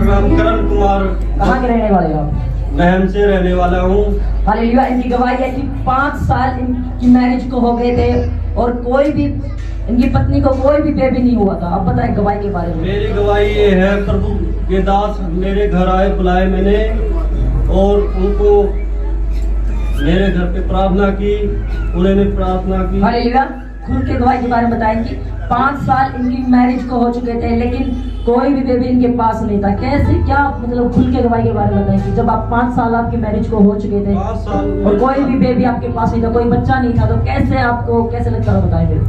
नाम करण कुमार। कहाँ के रहने वाले हो आप? महम से रहने वाला हूँ। हालेलुया। इनकी गवाही है कि 5 साल इनकी मैरिज को हो गए थे और कोई भी इनकी पत्नी को कोई भी बेबी नहीं हुआ था। अब बताएं गवाही के बारे में। मेरी गवाही ये है, प्रभु के दास मेरे घर आए, बुलाए मैंने और उनको मेरे घर पे प्रार्थना की, उन्होंने प्रार्थना की। हालेलुया। खुल के गवाही के बारे में बताएं कि 5 साल इनकी मैरिज को हो चुके थे लेकिन कोई भी बेबी इनके पास नहीं था। कैसे, क्या मतलब खुल के गवाही के बारे में बताएं कि जब आप 5 साल आपकी मैरिज को हो चुके थे 5 साल और कोई भी बेबी आपके पास नहीं था, कोई बच्चा नहीं था, तो कैसे आपको कैसे लगता है बताएंगे।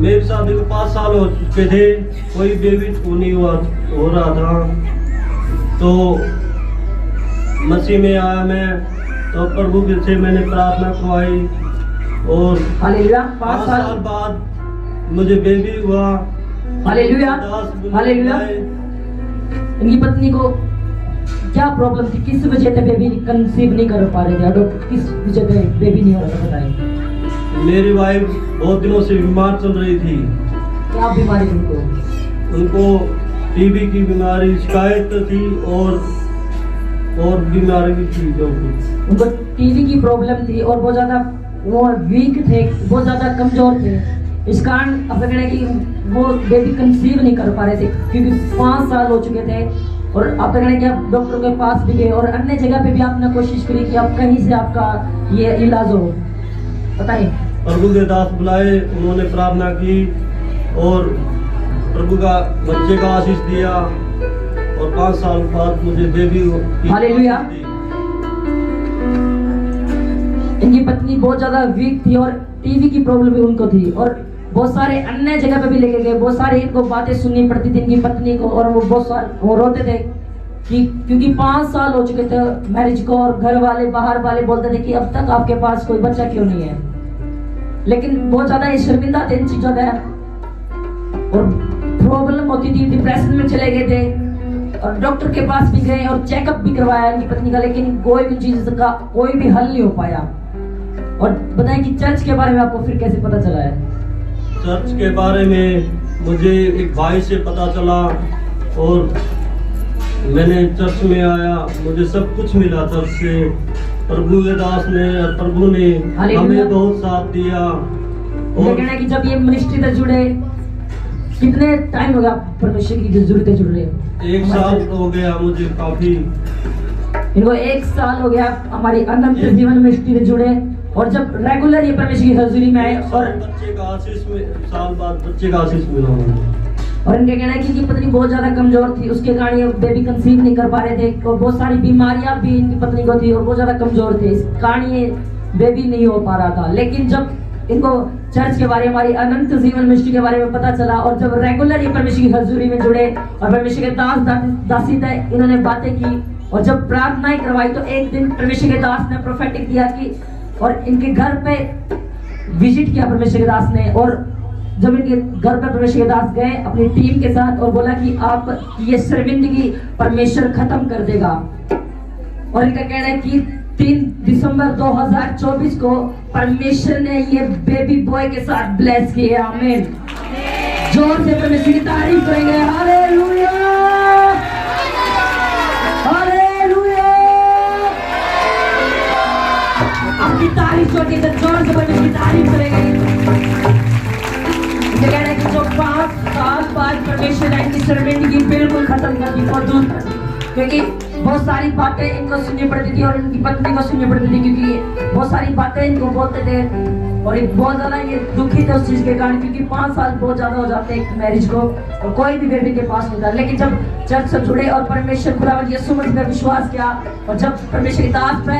मेरी शादी को 5 साल हो चुके थे, कोई बेबी को नहीं हो रहा था। तो मसीह में आया मैं, तो प्रभु के से मैंने प्रार्थना करवाई और हालेलुया। 5 साल बाद मुझे बेबी हुआ। हालेलुया। हालेलुया। इनकी पत्नी को क्या प्रॉब्लम थी, किस वजह से बेबी कंसीव नहीं कर पा रहे थे, अडॉप्ट किस वजह से बेबी नहीं हो रहा था बताएं। मेरी वाइफ बहुत दिनों से बीमार चल रही थी। क्या बीमारी थी उनको? उनको टीबी की बीमारी शिकायत थी और बीमारी भी थी। जो उनको टीबी की प्रॉब्लम थी और बहुत ज्यादा वो वीक थे, बहुत ज्यादा कमजोर थे। इस कारण अब कहना है कि वो बेबी कंसीव नहीं कर पा रहे थे क्योंकि 5 साल हो चुके थे। और आप कहना है कि आप डॉक्टर के पास भी गए और अन्य जगह पे भी आपने कोशिश करी कि आप कहीं से आपका ये इलाज हो। बताइए। प्रभु के दास बुलाए, उन्होंने प्रार्थना की और प्रभु का बच्चे का आशीष दिया और 5 साल बाद मुझे बेबी हुई। हालेलुया। इनकी पत्नी बहुत ज्यादा वीक थी और टीबी की प्रॉब्लम भी उनको थी और बहुत सारे अन्य जगह पे भी लेके गए, बहुत सारे इनको बातें सुननी पड़ती थी इनकी पत्नी को और वो बहुत सारे वो रोते थे कि क्योंकि 5 साल हो चुके थे मैरिज को और घर वाले बाहर वाले बोलते थे कि अब तक आपके पास कोई बच्चा क्यों नहीं है। लेकिन बहुत ज्यादा शर्मिंदा थे इन चीजों का और प्रॉब्लम होती थी, डिप्रेशन में चले गए थे और डॉक्टर के पास भी गए और चेकअप भी करवाया इनकी पत्नी का, लेकिन कोई भी चीज का कोई भी हल नहीं हो पाया। और बताएं कि चर्च के बारे में आपको फिर कैसे पता चला है? चर्च के बारे में मुझे एक भाई से पता चला और मैंने चर्च में आया, मुझे सब कुछ मिला चर्च से। प्रभु के दास ने और प्रभु ने हमें बहुत साथ दिया। और कहना है कि जब ये मिनिस्ट्री से जुड़े कितने टाइम हो गया परमेश्वर की जरूरतें जुड़ रहे? 1 साल हो गया मुझे काफी। इनको 1 साल हो गया हमारी अनंत जीवन मिनिस्ट्री से जुड़े और जब रेगुलर ये परमेश्वर की हजूरी में आए और बच्चे का आशीष में साल बाद बच्चे का आशीष मिला मुझे। और इनके कहना है कि इनकी पत्नी बहुत ज्यादा कमजोर थी, उसके कारण ये बेबी कंसीव नहीं कर पा रहे थे और बहुत सारी बीमारियां भी इनकी पत्नी को थी और बहुत ज्यादा कमजोर थे, इस कारण ये बेबी नहीं हो पा रहा था। लेकिन जब इनको चर्च के बारे में, हमारी अनंत जीवन मिनिस्ट्री के बारे में पता चला और जब रेगुलर ये परमेश्वर की हजूरी में जुड़े और परमेश्वर के दास दासी थे, इन्होंने बातें की और जब प्रार्थनाएं करवाई तो एक दिन परमेश्वर के दास ने प्रोफेटिक किया कि और इनके घर पे विजिट किया परमेश्वर के दास ने और जब इनके घर पे परमेश्वर के दास गए अपनी टीम के साथ और बोला कि आप ये शर्मिंदगी परमेश्वर खत्म कर देगा। और इनका कहना है कि 3 दिसंबर 2024 को परमेश्वर ने ये बेबी बॉय के साथ ब्लेस किया। आमीन। जोर से परमेश्वर की तारीफ करेंगे। Hallelujah, hallelujah. आपकी तारीफ होती है तो जोर से परमेश्वर की तारीफ करेंगे। कहना है कि जो 5 साल बाद परमेश्वर ने इनकी शर्मिंदगी बिल्कुल खत्म कर दी और दूर कर दी, क्योंकि बहुत सारी बातें इनको सुननी पड़ती थी और इनकी पत्नी को सुननी पड़ती थी क्योंकि बहुत सारी बातें इनको बोलते थे और ये बहुत ज्यादा ये दुखी थे उस चीज के कारण क्योंकि 5 साल बहुत ज्यादा हो जाते हैं मैरिज को और कोई भी बेबी के पास नहीं था। लेकिन जब चर्च से जुड़े और परमेश्वर खुदावंद यीशु मसीह पर विश्वास किया और जब परमेश्वर की दास पे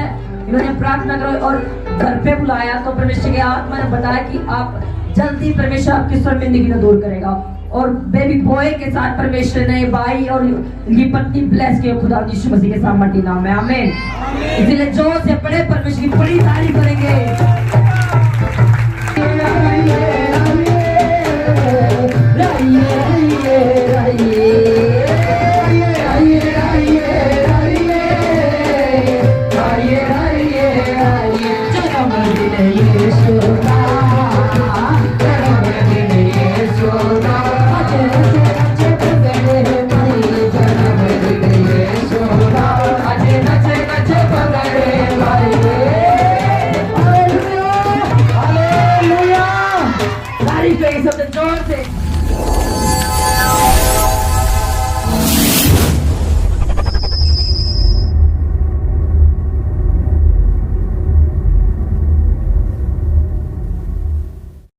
इन्होंने प्रार्थना करी और घर पे बुलाया तो परमेश्वर की आत्मा ने बताया कि आप जल्दी परमेश्वर आपकी शर्मिंदगी को दूर करेगा और बेबी बॉय के साथ परमेश्वर ने भाई और इनकी पत्नी ब्लेस किया खुदा यीशु मसीह के सामर्थ्य नाम में। आमीन। इसलिए जोर से बड़े परमेश्वर की बड़ी तारीफ करेंगे।